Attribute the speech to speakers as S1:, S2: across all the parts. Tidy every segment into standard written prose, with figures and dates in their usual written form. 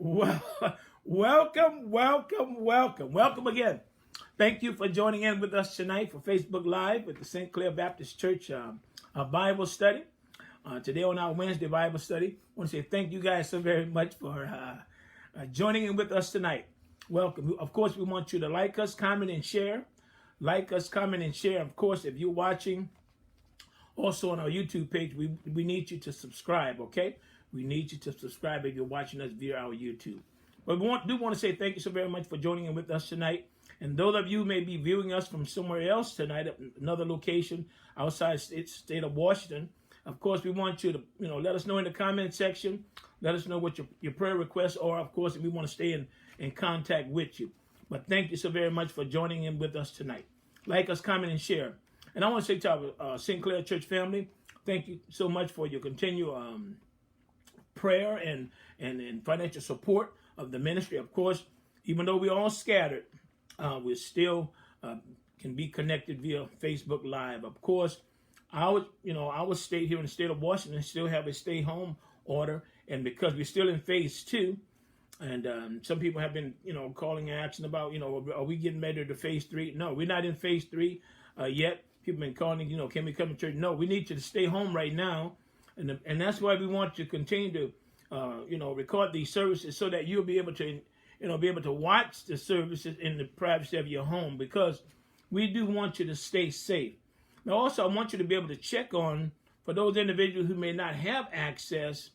S1: Well, welcome again. Thank you for joining in with us tonight for Facebook Live with the St. Clair Baptist Church Bible study. Today on our Wednesday Bible study, I want to say thank you guys so very much for joining in with us tonight. Welcome. Of course, we want you to like us, comment, and share. Like us, comment, and share. Of course, if you're watching also on our YouTube page, we need you to subscribe, okay? We need you to subscribe if you're watching us via our YouTube. But we do want to say thank you so very much for joining in with us tonight. And those of you who may be viewing us from somewhere else tonight, another location outside state of Washington, of course, we want you to let us know in the comment section. Let us know what your prayer requests are. Of course, we want to stay in contact with you. But thank you so very much for joining in with us tonight. Like us, comment, and share. And I want to say to our St. Clair Church family, thank you so much for your continued prayer and financial support of the ministry. Of course, even though we're all scattered, we still can be connected via Facebook Live. Of course, our state here in the state of Washington still have a stay-home order, and because we're still in phase 2, and some people have been calling and asking about are we getting ready to phase 3? No, we're not in phase 3 yet. People have been calling, can we come to church? No, we need you to stay home right now. And that's why we want you to continue to, record these services so that you'll be able to, watch the services in the privacy of your home, because we do want you to stay safe. Now, also, I want you to be able to check on, for those individuals who may not have access,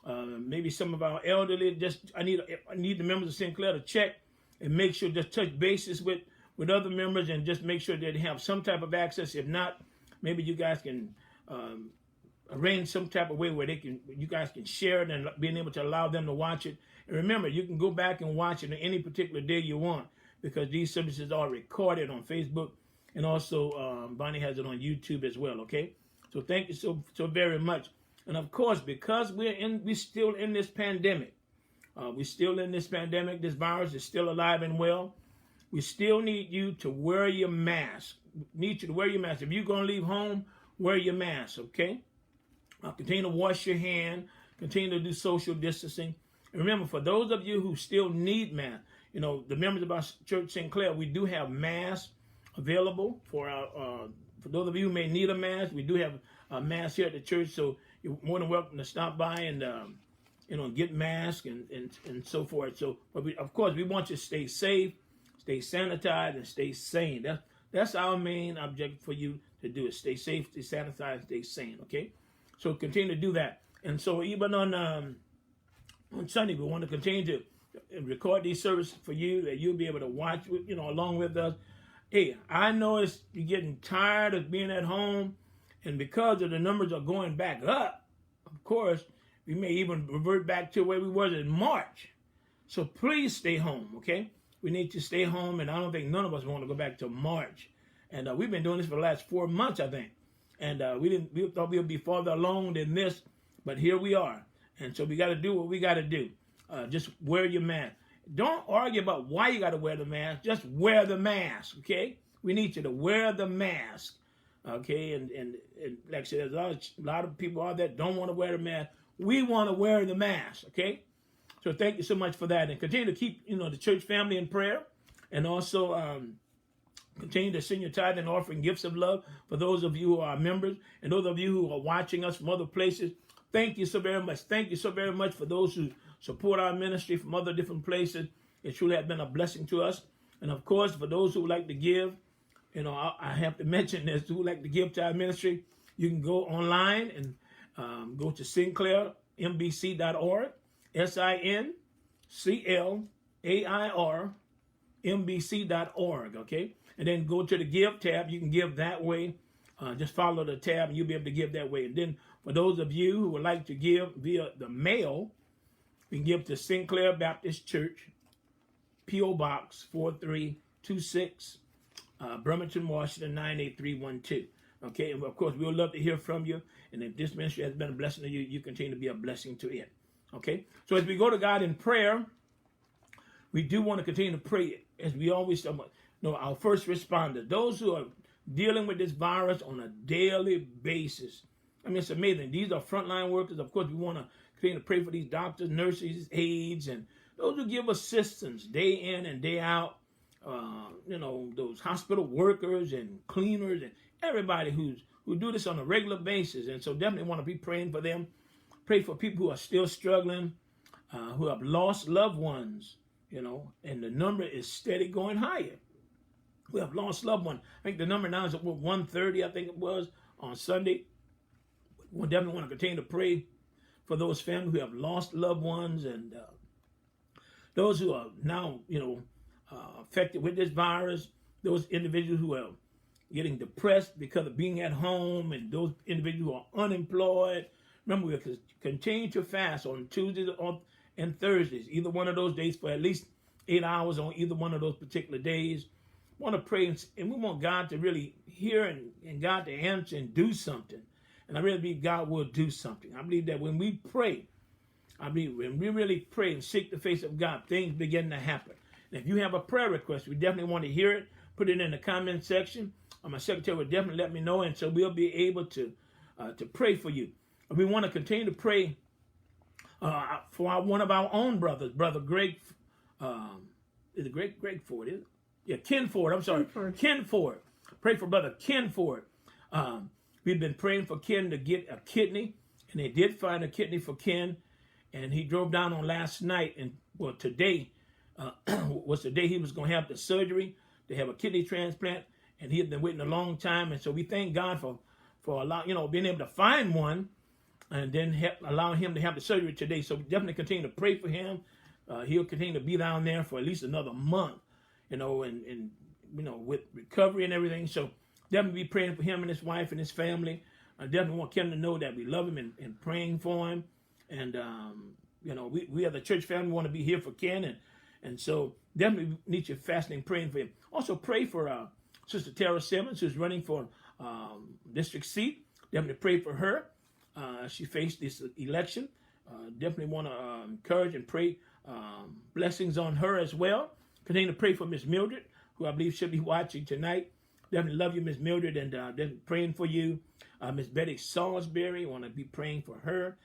S1: maybe some of our elderly, I need the members of St. Clair to check and make sure, just touch bases with other members and just make sure that they have some type of access. If not, maybe you guys can arrange some type of way where you guys can share it and being able to allow them to watch it. And remember, you can go back and watch it on any particular day you want, because these services are recorded on Facebook, and also Bonnie has it on YouTube as well. Okay, so thank you so very much. And of course, because we're still in this pandemic, this virus is still alive and well. We still need you to wear your mask. If you're going to leave home, wear your mask, okay? Continue to wash your hand. Continue to do social distancing. And remember, for those of you who still need masks, the members of our church, St. Clair, we do have masks available for those of you who may need a mask. We do have a mask here at the church, so you're more than welcome to stop by and get masks and so forth. So, but of course, we want you to stay safe, stay sanitized, and stay sane. That's our main objective for you to do, is stay safe, stay sanitized, stay sane, okay? So continue to do that. And so even on Sunday, we want to continue to record these services for you, that you'll be able to watch, along with us. Hey, I know you're getting tired of being at home, and because of the numbers are going back up, of course, we may even revert back to where we were in March. So please stay home, okay? We need to stay home, and I don't think none of us want to go back to March. And we've been doing this for the last 4 months, I think. And we thought we would be farther along than this, but here we are. And so we got to do what we got to do. Just wear your mask. Don't argue about why you got to wear the mask. Just wear the mask, okay? We need you to wear the mask, okay? And like I said, there's a lot of people out there that don't want to wear the mask. We want to wear the mask, okay? So thank you so much for that. And continue to keep, the church family in prayer. And also continue to send your tithe and offering gifts of love for those of you who are members, and those of you who are watching us from other places. Thank you so very much. Thank you so very much for those who support our ministry from other different places. It truly has been a blessing to us. And of course, for those who would like to give, I have to mention this, who would like to give to our ministry, you can go online and go to sinclairmbc.org, sinclairmbc.org, okay? And then go to the Give tab. You can give that way. Just follow the tab, and you'll be able to give that way. And then for those of you who would like to give via the mail, you can give to St. Clair Baptist Church, P.O. Box 4326, Bremerton, Washington, 98312. Okay, and of course, we would love to hear from you. And if this ministry has been a blessing to you, you continue to be a blessing to it. Okay, so as we go to God in prayer, we do want to continue to pray, as we always know, our first responders, those who are dealing with this virus on a daily basis. I mean, it's amazing. These are frontline workers. Of course, we want to continue to pray for these doctors, nurses, aides, and those who give assistance day in and day out, those hospital workers and cleaners and everybody who do this on a regular basis. And so definitely want to be praying for them. Pray for people who are still struggling, who have lost loved ones, and the number is steady going higher. We have lost loved ones. I think the number now is 130, I think it was, on Sunday. We definitely want to continue to pray for those families who have lost loved ones and those who are now, affected with this virus, those individuals who are getting depressed because of being at home, and those individuals who are unemployed. Remember, we continue to fast on Tuesdays and Thursdays, either one of those days for at least 8 hours on either one of those particular days. We want to pray, and we want God to really hear and God to answer and do something. And I really believe God will do something. I believe that when we pray, when we really pray and seek the face of God, things begin to happen. And if you have a prayer request, we definitely want to hear it. Put it in the comment section. My secretary will definitely let me know, and so we'll be able to pray for you. We want to continue to pray for one of our own brothers, Brother Greg. Is it Greg Ford? Is it? Yeah, Ken Ford. I'm sorry, Ken Ford. Pray for Brother Ken Ford. We've been praying for Ken to get a kidney, and they did find a kidney for Ken. And he drove down on last night, and today was the day he was going to have the surgery to have a kidney transplant, and he had been waiting a long time. And so we thank God for being able to find one, and then allowing him to have the surgery today. So we definitely continue to pray for him. He'll continue to be down there for at least another month, and with recovery and everything. So definitely be praying for him and his wife and his family. I definitely want Kim to know that we love him and praying for him. And, we as a church family want to be here for Ken. And so definitely need you fasting and praying for him. Also pray for Sister Tara Simmons, who's running for district seat. Definitely pray for her. She faced this election. Definitely want to encourage and pray blessings on her as well. Continue to pray for Miss Mildred, who I believe should be watching tonight. Definitely love you, Miss Mildred, and definitely praying for you. Miss Betty Salisbury, want to be praying for her.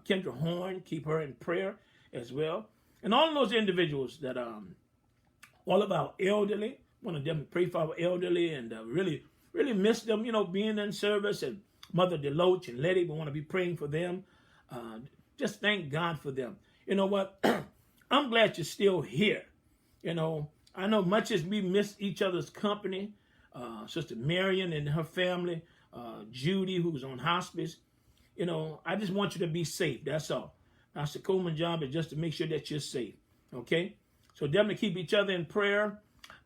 S1: Kendra Horn, keep her in prayer as well. And all of those individuals that, all of our elderly, want to definitely pray for our elderly and really, really miss them, being in service. And Mother DeLoach and Letty, we want to be praying for them. Just thank God for them. You know what? I'm glad you're still here. I know much as we miss each other's company, Sister Marion and her family, Judy, who's on hospice, I just want you to be safe. That's all. Pastor Coleman's job is just to make sure that you're safe. Okay? So definitely keep each other in prayer.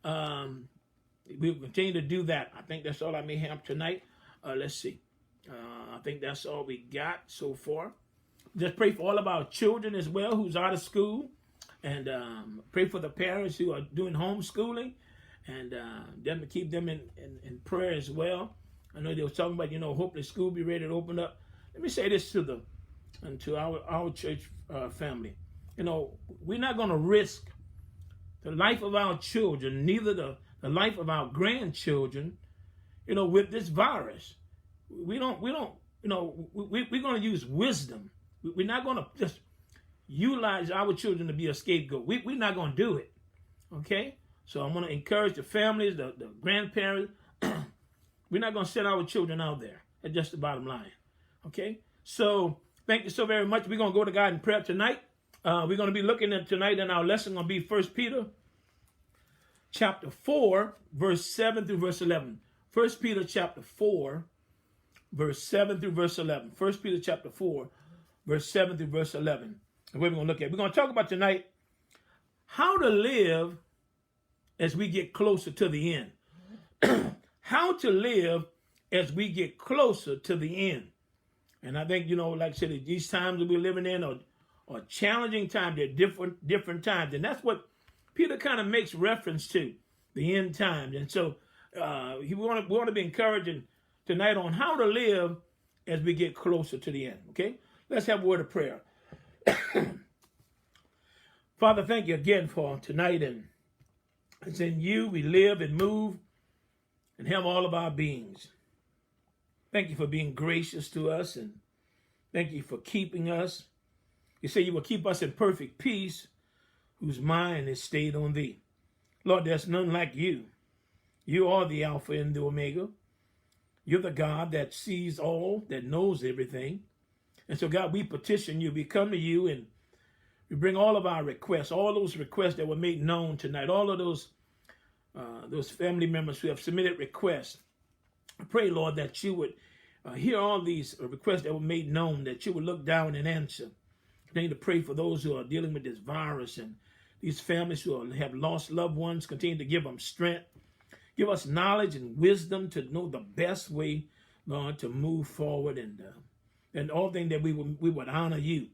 S1: We'll continue to do that. I think that's all I may have tonight. Let's see. I think that's all we got so far. Just pray for all of our children as well who's out of school. And pray for the parents who are doing homeschooling. And definitely keep them in prayer as well. I know they were talking about, hopefully school be ready to open up. Let me say this to our church family. We're not going to risk the life of our children, neither the life of our grandchildren, with this virus. We're going to use wisdom. We're not going to just utilize our children to be a scapegoat. We're not going to do it. Okay? So I'm going to encourage the families, the grandparents. We're not going to send our children out there. That's just the bottom line. Okay? So thank you so very much. We're going to go to God in prayer tonight. We're going to be looking at tonight, and our lesson going to be 1 Peter chapter 4, verse 7 through verse 11. 1 Peter chapter 4, verse 7 through verse 11. 1 Peter chapter 4, verse 7 through verse 11. And we're going to look at. We're going to talk about tonight how to live as we get closer to the end. How to live as we get closer to the end. And I think, like I said, these times that we're living in are challenging times. They're different times. And that's what Peter kind of makes reference to, the end times. And so we want to be encouraging tonight on how to live as we get closer to the end. Okay? Let's have a word of prayer. Father, thank you again for tonight. And it's in you we live and move and have all of our beings. Thank you for being gracious to us, and thank you for keeping us. You say you will keep us in perfect peace, whose mind is stayed on thee. Lord, there's none like you. You are the Alpha and the Omega. You're the God that sees all, that knows everything. And so, God, we petition you. We come to you and we bring all of our requests, all those requests that were made known tonight, all of those family members who have submitted requests. I pray, Lord, that you would hear all these requests that were made known, that you would look down and answer. Continue to pray for those who are dealing with this virus and these families who have lost loved ones. Continue to give them strength. Give us knowledge and wisdom to know the best way, Lord, to move forward and all things that we would honor you.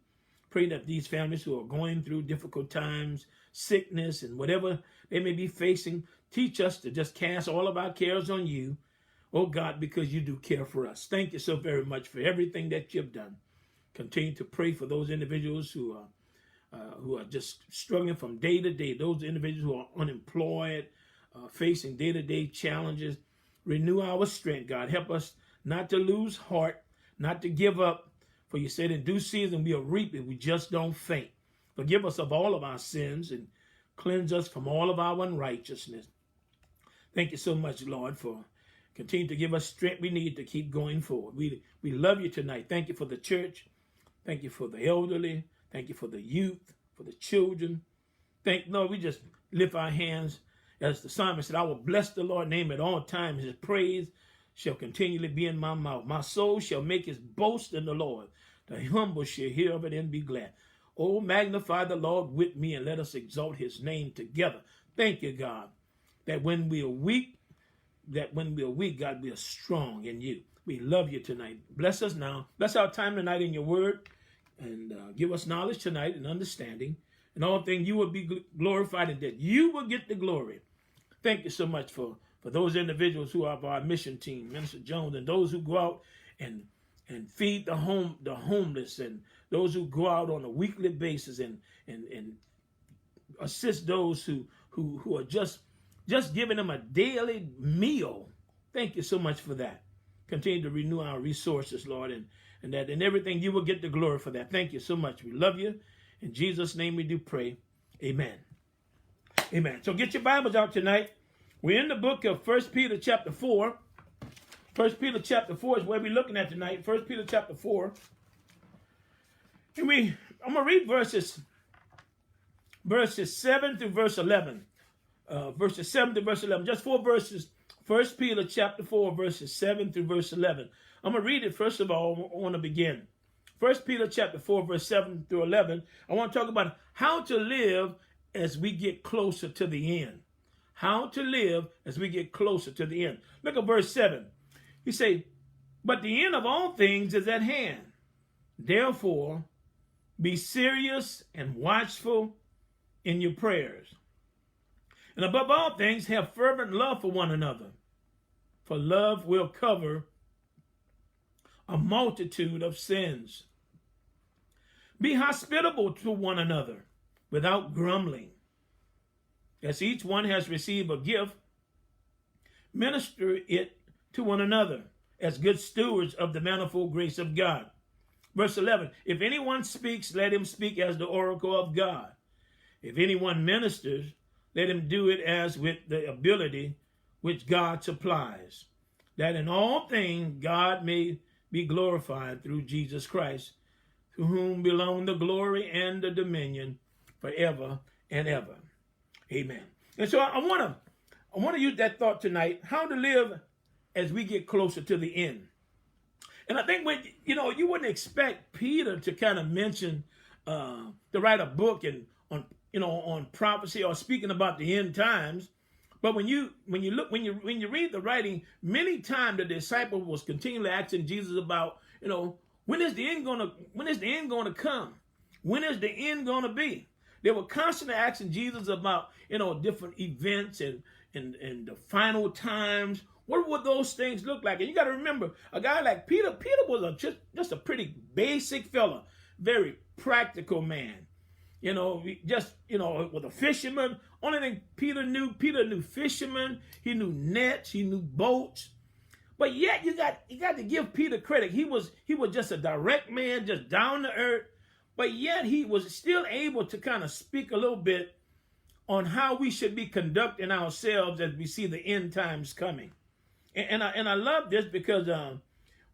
S1: Pray that these families who are going through difficult times, sickness, and whatever they may be facing, teach us to just cast all of our cares on you, oh God, because you do care for us. Thank you so very much for everything that you've done. Continue to pray for those individuals who are just struggling from day to day, those individuals who are unemployed, facing day-to-day challenges. Renew our strength, God. Help us not to lose heart, not to give up. For you said in due season we'll reap if we just don't faint. Forgive us of all of our sins and cleanse us from all of our unrighteousness. Thank you so much, Lord, for continue to give us strength we need to keep going forward. We love you tonight. Thank you for the church. Thank you for the elderly. Thank you for the youth, for the children. Lord, we just lift our hands. As the psalmist said, I will bless the Lord's name at all times. His praise shall continually be in my mouth. My soul shall make his boast in the Lord. The humble shall hear of it and be glad. Oh, magnify the Lord with me and let us exalt his name together. Thank you, God, that when we are weak, God, we are strong in you. We love you tonight. Bless us now. Bless our time tonight in your word and give us knowledge tonight and understanding. And all things you will be glorified and that you will get the glory. Thank you so much for those individuals who are our mission team, Minister Jones, and those who go out and feed the homeless, and those who go out on a weekly basis and assist those who are just giving them a daily meal. Thank you so much for that. Continue to renew our resources, Lord, and that in everything you will get the glory for that. Thank you so much. We love you. In Jesus' name we do pray. Amen. Amen. So get your Bibles out tonight. We're in the book of 1 Peter chapter 4. 1 Peter chapter 4 is where we're looking at tonight. 1 Peter chapter 4. And I'm going to read verses 7 through verse 11. Verses 7 to verse 11. Just 4 verses. 1 Peter chapter 4, verses 7 through verse 11. I'm going to read it. First of all, I want to begin. 1 Peter chapter 4, verse 7 through 11. I want to talk about how to live as we get closer to the end. How to live as we get closer to the end. Look at verse 7. He says, but the end of all things is at hand. Therefore, be serious and watchful in your prayers. And above all things, have fervent love for one another. For love will cover a multitude of sins. Be hospitable to one another without grumbling. As each one has received a gift, minister it to one another as good stewards of the manifold grace of God. Verse 11, if anyone speaks, let him speak as the oracle of God. If anyone ministers, let him do it as with the ability which God supplies, that in all things God may be glorified through Jesus Christ, to whom belong the glory and the dominion forever and ever. Amen. And so I want to use that thought tonight, how to live as we get closer to the end. And I think when you wouldn't expect Peter to kind of mention to write a book and on prophecy or speaking about the end times. But when you read the writing, many times the disciple was continually asking Jesus about, when is the end going to come? When is the end going to be? They were constantly asking Jesus about, different events and the final times. What would those things look like? And you got to remember, a guy like Peter was just a pretty basic fella, very practical man. With a fisherman. Only thing Peter knew fishermen. He knew nets. He knew boats. But yet you got to give Peter credit. He was just a direct man, just down to earth. but yet he was still able to kind of speak a little bit on how we should be conducting ourselves as we see the end times coming. And I love this because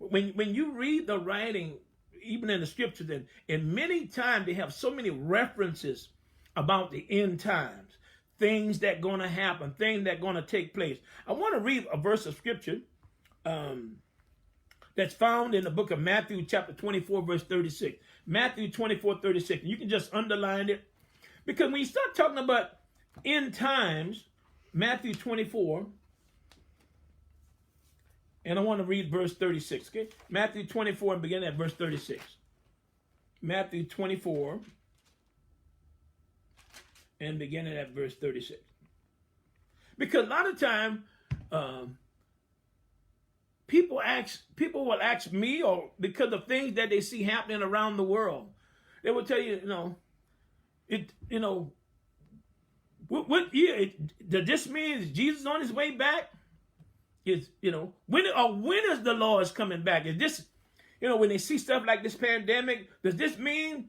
S1: when you read the writing, even in the scriptures, and many times they have so many references about the end times, things that going to happen, things that going to take place. I want to read a verse of scripture that's found in the book of Matthew chapter 24, verse 36. Matthew 24, 36. You can just underline it. Because when you start talking about end times, Matthew 24, and I want to read verse 36, okay? Matthew 24 and begin at verse 36. Matthew 24 and beginning at verse 36. Because a lot of time, people will ask me, or because of things that they see happening around the world, they will tell you, what year does this mean? Is Jesus on his way back? When is the Lord's coming back? Is this, when they see stuff like this pandemic, does this mean,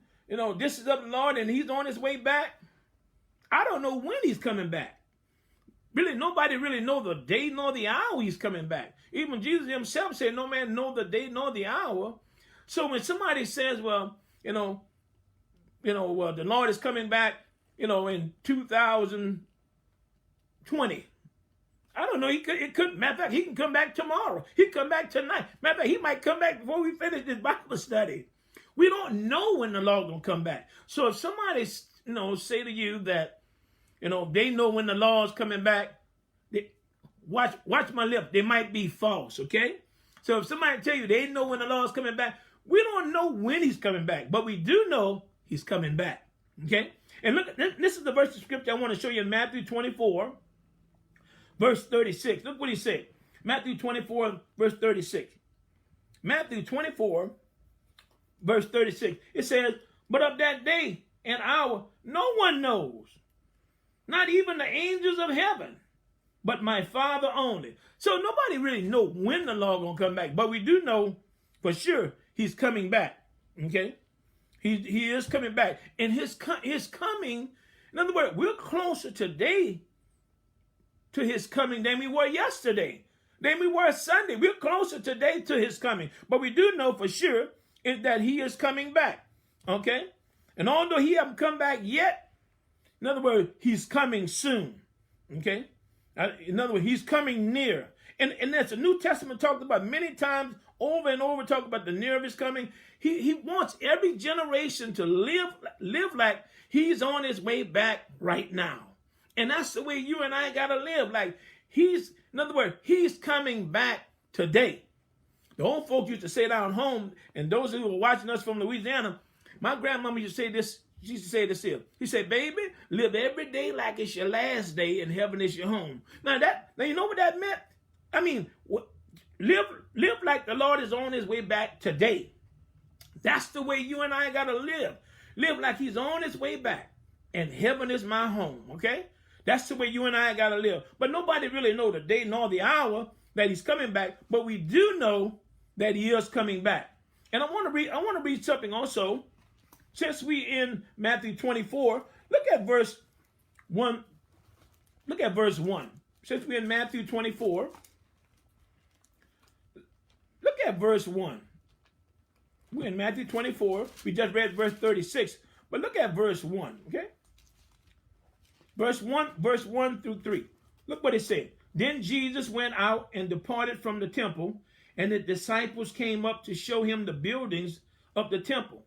S1: this is of the Lord and he's on his way back? I don't know when he's coming back. Really, nobody really know the day nor the hour he's coming back. Even Jesus himself said, no man know the day nor the hour. So when somebody says, well, the Lord is coming back, in 2020. I don't know. It could. Matter of fact, he can come back tomorrow. He can come back tonight. Matter of fact, he might come back before we finish this Bible study. We don't know when the Lord gonna come back. So if somebody, say to you that, they know when the Lord's coming back, watch my lips. They might be false. Okay. So if somebody tell you they know when the Lord's coming back, we don't know when he's coming back, but we do know he's coming back. Okay. And look, this is the verse of scripture I want to show you in Matthew 24. Verse 36. Look what he said. Matthew 24, verse 36. Matthew 24, verse 36. It says, but of that day and hour, no one knows, not even the angels of heaven, but my Father only. So nobody really knows when the Lord going to come back, but we do know for sure he's coming back. Okay? He is coming back. And his coming, in other words, we're closer today to his coming than we were yesterday, than we were Sunday. We're closer today to his coming. But we do know for sure is that he is coming back. Okay? And although he hasn't come back yet, in other words, he's coming soon. Okay? In other words, he's coming near. And that's the New Testament talked about many times, over and over, talk about the near of his coming. He wants every generation to live like he's on his way back right now. And that's the way you and I got to live. Like in other words, he's coming back today. The old folks used to say down home, and those who were watching us from Louisiana, my grandmama used to say this. She used to say this here. He said, baby, live every day like it's your last day and heaven is your home. Now you know what that meant? I mean, live like the Lord is on his way back today. That's the way you and I got to live. Live like he's on his way back and heaven is my home, okay? That's the way you and I got to live. But nobody really know the day nor the hour that he's coming back, but we do know that he is coming back. And I want to read something also. Since we in Matthew 24, look at verse 1. Look at verse 1. Since we're in Matthew 24, look at verse 1. We're in Matthew 24. We just read verse 36. But look at verse 1, okay? Verse 1 through 3. Look what it said. Then Jesus went out and departed from the temple, and the disciples came up to show him the buildings of the temple.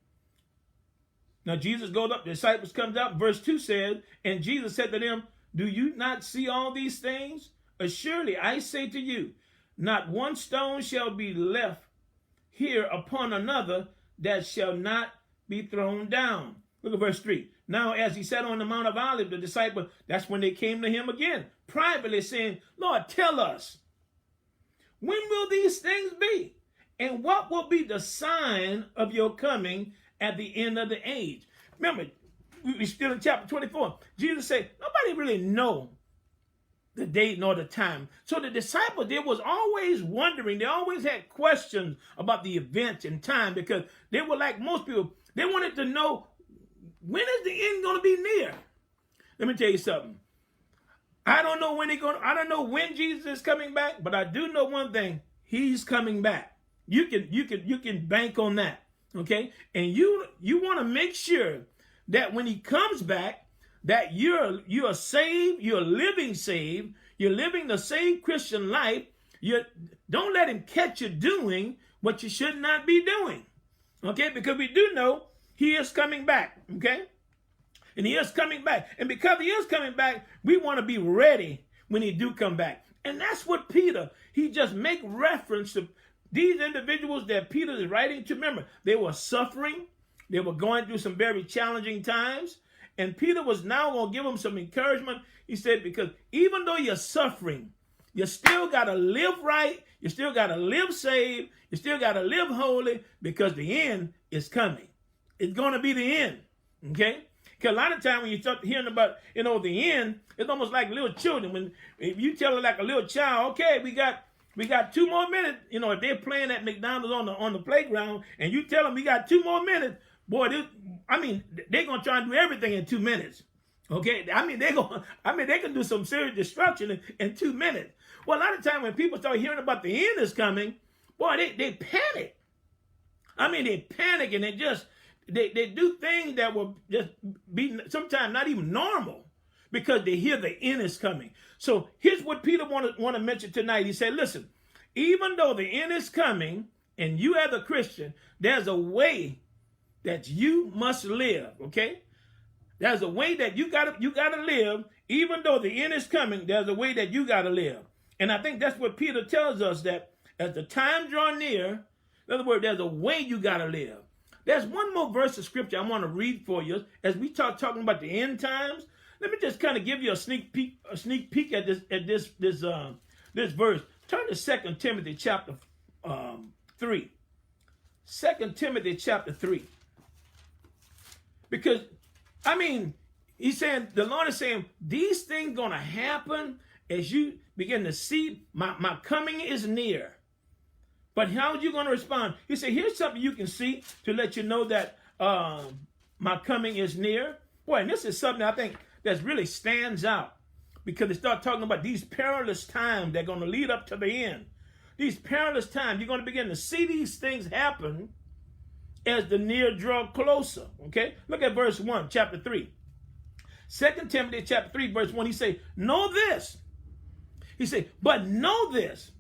S1: Now Jesus goes up, the disciples comes out. Verse 2 says, and Jesus said to them, do you not see all these things? Surely I say to you, not one stone shall be left here upon another that shall not be thrown down. Look at verse 3. Now as he sat on the Mount of Olives, the disciples, that's when they came to him again, privately saying, Lord, tell us, when will these things be? And what will be the sign of your coming at the end of the age? Remember, we're still in chapter 24. Jesus said, nobody really know the date nor the time. So the disciples, they was always wondering. They always had questions about the events and time because they were like most people. They wanted to know when is the end going to be near? Let me tell you something. I don't know I don't know when Jesus is coming back, but I do know one thing. He's coming back. You can bank on that. Okay? And you want to make sure that when he comes back, that you're saved, you're living saved, you're living the saved Christian life. Don't let him catch you doing what you should not be doing. Okay? Because we do know he is coming back. Okay? And he is coming back. And because he is coming back, we want to be ready when he do come back. And that's what Peter, he just make reference to these individuals that Peter is writing to. Remember, they were suffering. They were going through some very challenging times. And Peter was now going to give them some encouragement. He said, because even though you're suffering, you still got to live right. You still got to live saved. You still got to live holy, because the end is coming. It's going to be the end. Okay? Because a lot of times when you start hearing about, the end, it's almost like little children. If you tell it like a little child, okay, we got 2 more minutes. If they're playing at McDonald's on the playground, and you tell them we got 2 more minutes, boy, they're gonna try and do everything in 2 minutes. Okay, they can do some serious destruction in 2 minutes. Well, a lot of times when people start hearing about the end is coming, boy, they panic. They panic, and they do things that will just be sometimes not even normal, because they hear the end is coming. So here's what Peter want to mention tonight. He said, listen, even though the end is coming, and you as a Christian, there's a way that you must live, okay? There's a way that you gotta live. Even though the end is coming, there's a way that you gotta live. And I think that's what Peter tells us, that as the time draw near, in other words, there's a way you gotta live. There's one more verse of scripture I want to read for you as we start talking about the end times. Let me just kind of give you a sneak peek at this verse. Turn to 2 Timothy chapter 3. 2 Timothy chapter 3. Because, he's saying, the Lord is saying, these things going to happen as you begin to see my coming is near. But how are you going to respond? He said, here's something you can see to let you know that my coming is near. Boy, and this is something I think that really stands out, because they start talking about these perilous times that are going to lead up to the end. These perilous times, you're going to begin to see these things happen as the near draw closer. Okay? Look at verse 1, chapter 3. 2 Timothy chapter 3, verse 1, he say, know this. He say, but know this.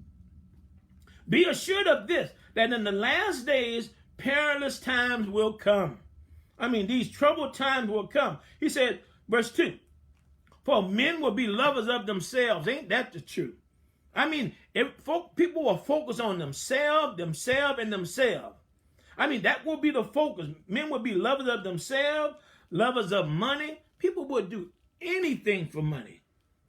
S1: Be assured of this, that in the last days, perilous times will come. These troubled times will come. He said, verse 2, for men will be lovers of themselves. Ain't that the truth? People will focus on themselves. That will be the focus. Men will be lovers of themselves, lovers of money. People will do anything for money.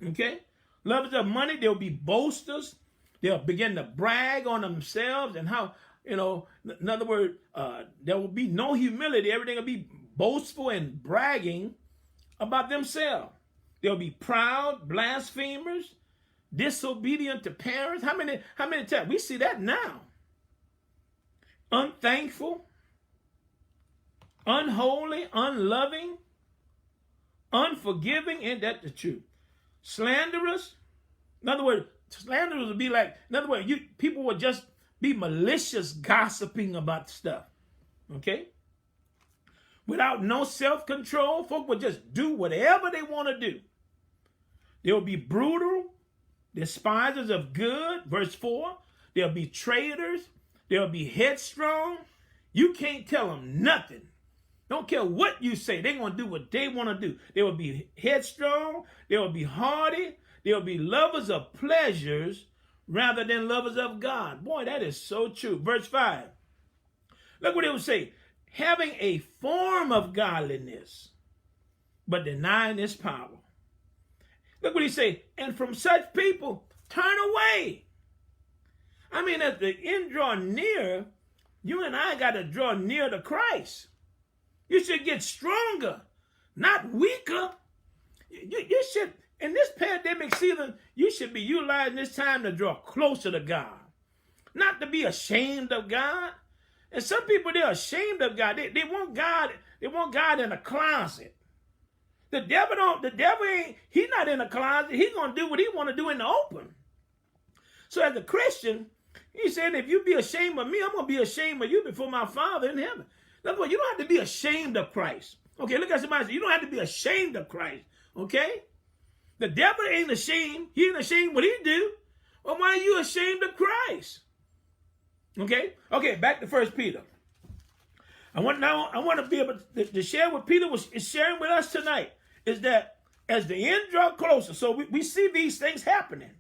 S1: Okay? Lovers of money, they'll be boasters. They'll begin to brag on themselves and how, in other words, there will be no humility. Everything will be boastful and bragging about themselves. They'll be proud, blasphemers, disobedient to parents. How many times? We see that now. Unthankful, unholy, unloving, unforgiving. Ain't that the truth? Slanderous. In other words, slanderers would be like, in other words, people would just be malicious gossiping about stuff. Okay? Without no self-control, folk would just do whatever they want to do. They'll be brutal, despisers of good, verse 4. They'll be traitors. They'll be headstrong. You can't tell them nothing. Don't care what you say. They're going to do what they want to do. They will be headstrong. They will be hardy. They'll be lovers of pleasures rather than lovers of God. Boy, that is so true. Verse 5. Look what it will say. Having a form of godliness, but denying its power. Look what he say. And from such people, turn away. As the end draw near, you and I got to draw near to Christ. You should get stronger, not weaker. You should, in this pandemic season, you should be utilizing this time to draw closer to God, not to be ashamed of God. And some people, they're ashamed of God. They want God They want God in a closet. The devil ain't, he's not in a closet. He's going to do what he want to do in the open. So as a Christian, he said, if you be ashamed of me, I'm going to be ashamed of you before my Father in heaven. In other words, you don't have to be ashamed of Christ. Okay, look at somebody and say, you don't have to be ashamed of Christ. Okay? The devil ain't ashamed. He ain't ashamed what he do. Well, why are you ashamed of Christ? Okay? Okay, back to 1 Peter. I want to be able to share what Peter is sharing with us tonight, is that as the end draw closer, so we see these things happening.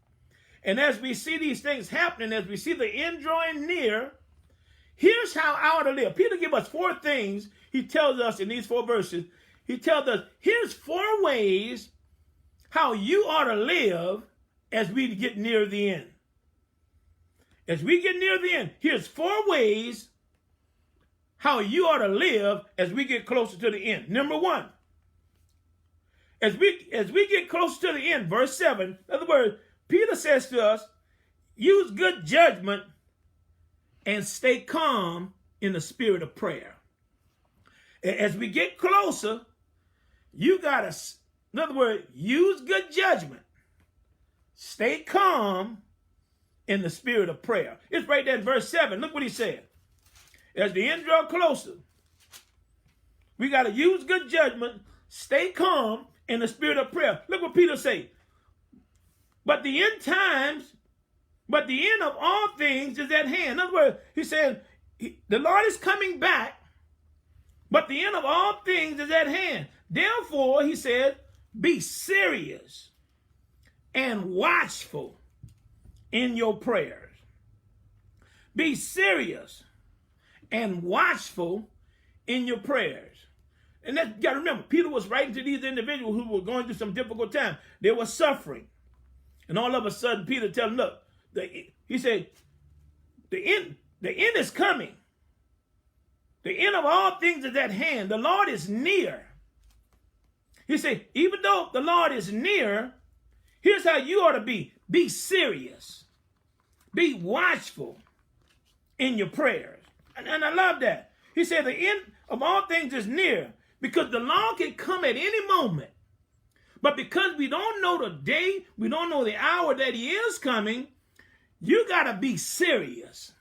S1: And as we see these things happening, as we see the end drawing near, here's how I ought to live. Peter gives us 4 things he tells us in these 4 verses. He tells us, here's 4 ways how you ought to live as we get near the end. As we get near the end, here's 4 ways how you ought to live as we get closer to the end. Number 1, as we get closer to the end, verse 7, in other words, Peter says to us, use good judgment and stay calm in the spirit of prayer. As we get closer, you got to, in other words, use good judgment. Stay calm in the spirit of prayer. It's right there in verse 7. Look what he said. As the end draw closer, we got to use good judgment, stay calm in the spirit of prayer. Look what Peter say. But the end of all things is at hand. In other words, he said, the Lord is coming back, but the end of all things is at hand. Therefore, he said, be serious and watchful in your prayers. Be serious and watchful in your prayers. And that, you got to remember, Peter was writing to these individuals who were going through some difficult time. They were suffering. And all of a sudden, Peter tells them, look, he said, the end is coming. The end of all things is at hand. The Lord is near. He said, even though the Lord is near, here's how you ought to be. Be serious. Be watchful in your prayers. And I love that. He said the end of all things is near, because the Lord can come at any moment. But because we don't know the day, we don't know the hour that he is coming, you got to be serious.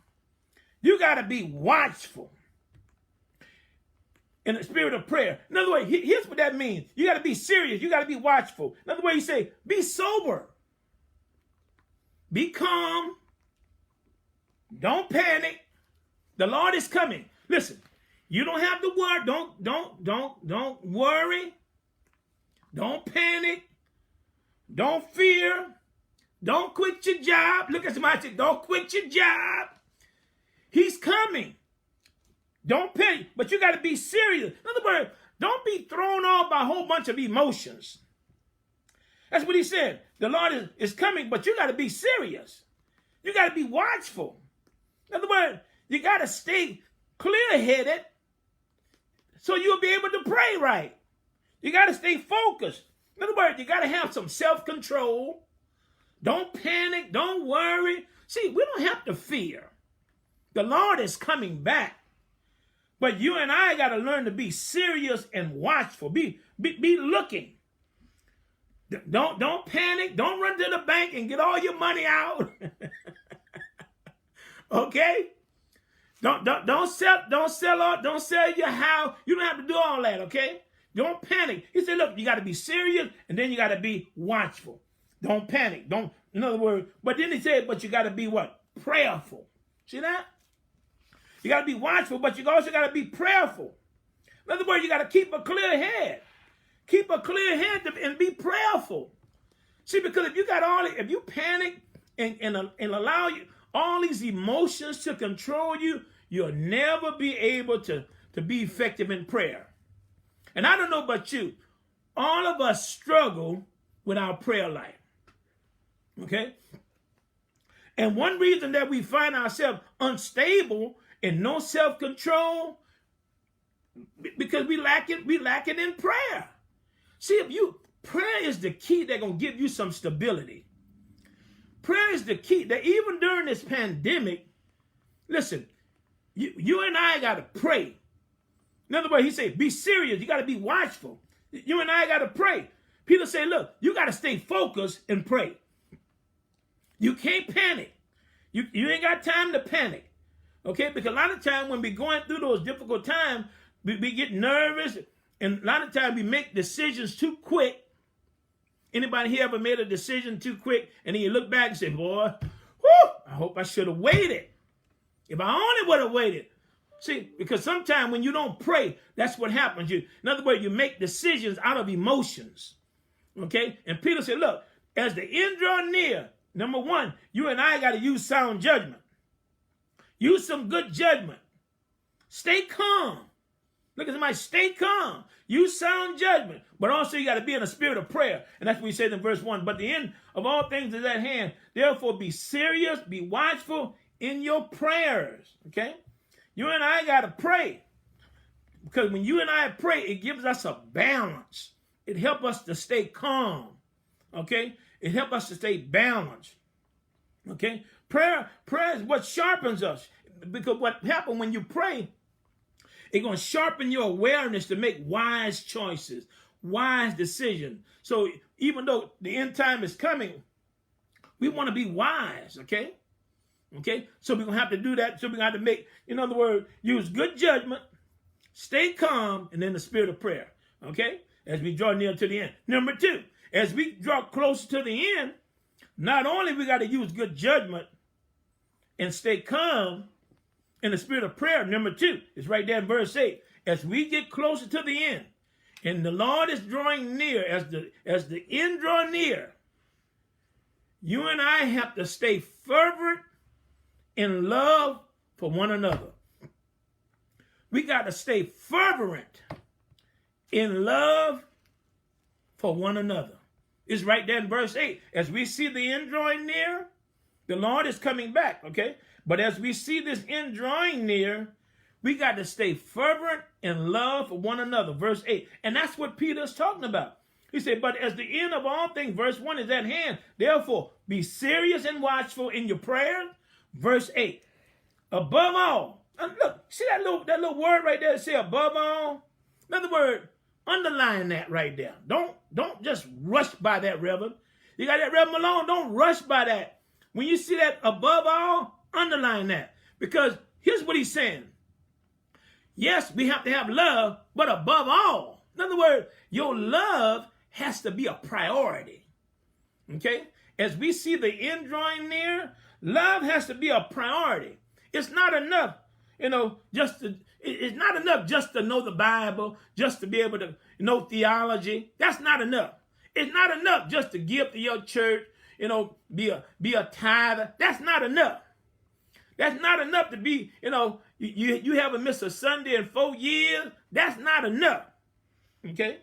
S1: You got to be watchful in the spirit of prayer. In other words, here's what that means. You got to be serious. You got to be watchful. In other words, he say, be sober. Be calm. Don't panic. The Lord is coming. Listen, you don't have to worry. Don't worry. Don't panic. Don't fear. Don't quit your job. Look at somebody and say, don't quit your job. He's coming. Don't panic. But you got to be serious. In other words, don't be thrown off by a whole bunch of emotions. That's what he said. The Lord is coming, but you got to be serious. You got to be watchful. In other words, you got to stay clear-headed so you'll be able to pray right. You got to stay focused. In other words, you got to have some self-control. Don't panic. Don't worry. See, we don't have to fear. The Lord is coming back. But you and I got to learn to be serious and watchful. Be looking. Don't panic. Don't run to the bank and get all your money out. Okay? Don't sell your house. You don't have to do all that, okay? Don't panic. He said, look, you got to be serious, and then you got to be watchful. Don't panic. In other words, but then he said, but you got to be what? Prayerful. See that? You got to be watchful, but you also got to be prayerful. In other words, you got to keep a clear head. Keep a clear head and be prayerful. See, because if you panic and allow all these emotions to control you, you'll never be able to be effective in prayer. And I don't know about you, all of us struggle with our prayer life. Okay? And one reason that we find ourselves unstable and no self-control, because we lack it in prayer. See, prayer is the key that's going to give you some stability. Prayer is the key that even during this pandemic, listen, you and I got to pray. In other words, he said, be serious. You got to be watchful. You and I got to pray. Peter said, look, you got to stay focused and pray. You can't panic. You ain't got time to panic. Okay? Because a lot of times when we're going through those difficult times, we get nervous. And a lot of times we make decisions too quick. Anybody here ever made a decision too quick? And then you look back and say, boy, whew, I hope I should have waited. If I only would have waited. See, because sometimes when you don't pray, that's what happens. In other words, you make decisions out of emotions. Okay? And Peter said, look, as the end draw near, number one, you and I got to use sound judgment. Use some good judgment. Stay calm. Look at somebody, stay calm. Use sound judgment. But also you got to be in a spirit of prayer. And that's what he says in verse 1. But the end of all things is at hand. Therefore be serious, be watchful in your prayers. Okay? You and I got to pray. Because when you and I pray, it gives us a balance. It helps us to stay calm. Okay? It helps us to stay balanced. Okay? Prayer is what sharpens us. Because what happens when you pray, it's going to sharpen your awareness to make wise choices, wise decisions. So even though the end time is coming, we want to be wise, okay? Okay? So we're going to have to do that. So we're going to have to make, in other words, use good judgment, stay calm, and then the spirit of prayer, okay? As we draw near to the end. Number 2, as we draw closer to the end, not only we got to use good judgment and stay calm, in the spirit of prayer, number 2, is right there in verse 8. As we get closer to the end, and the Lord is drawing near, as the end draw near, you and I have to stay fervent in love for one another. We got to stay fervent in love for one another. It's right there in verse 8. As we see the end drawing near, the Lord is coming back, okay? But as we see this end drawing near, we got to stay fervent in love for one another. Verse 8. And that's what Peter's talking about. He said, but as the end of all things, verse 1 is at hand. Therefore, be serious and watchful in your prayers. Verse 8. Above all. Look, see that little word right there that say above all? In other words, underline that right there. Don't just rush by that, Reverend. You got that, Reverend Malone? Don't rush by that. When you see that above all, underline that. Because here's what he's saying. Yes, we have to have love, but above all, in other words, your love has to be a priority. Okay? As we see the end drawing near, love has to be a priority. It's not enough, it's not enough just to know the Bible, just to be able to know theology. That's not enough. It's not enough just to give to your church, be a tither. That's not enough. That's not enough to be, you haven't missed a Sunday in 4 years. That's not enough. Okay?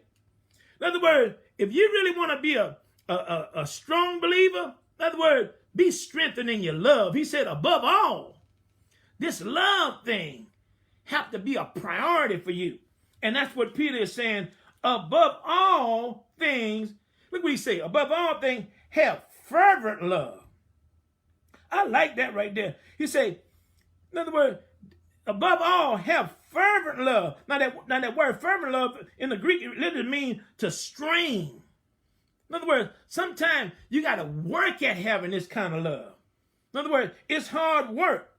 S1: In other words, if you really want to be a strong believer, in other words, be strengthened in your love. He said, above all, this love thing have to be a priority for you. And that's what Peter is saying. Above all things, look what he say, above all things, have fervent love. I like that right there. He say, in other words, above all, have fervent love. Now that word fervent love in the Greek, it literally means to strain. In other words, sometimes you got to work at having this kind of love. In other words, it's hard work.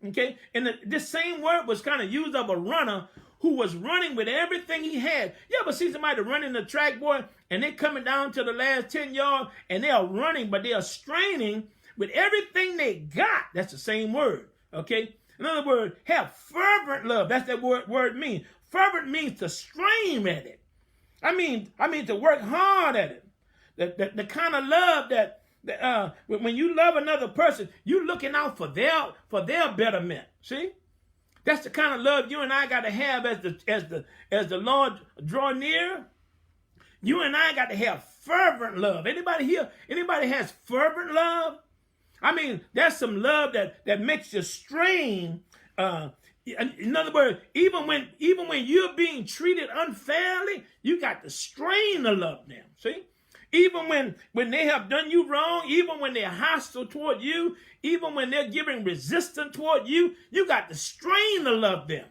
S1: Okay? And this same word was kind of used of a runner who was running with everything he had. You ever see somebody running the track, boy, and they're coming down to the last 10 yards, and they are running, but they are straining with everything they got. That's the same word, okay? In other words, have fervent love. That's that word means. Fervent means to strain at it. I mean to work hard at it. The kind of love that when you love another person, you're looking out for their betterment. See? That's the kind of love you and I got to have as the Lord draw near. You and I got to have fervent love. Anybody here? Anybody has fervent love? I mean, that's some love that makes you strain. In other words, even when you're being treated unfairly, you got to strain to love them. See? Even when they have done you wrong, even when they're hostile toward you, even when they're giving resistance toward you, you got to strain to love them.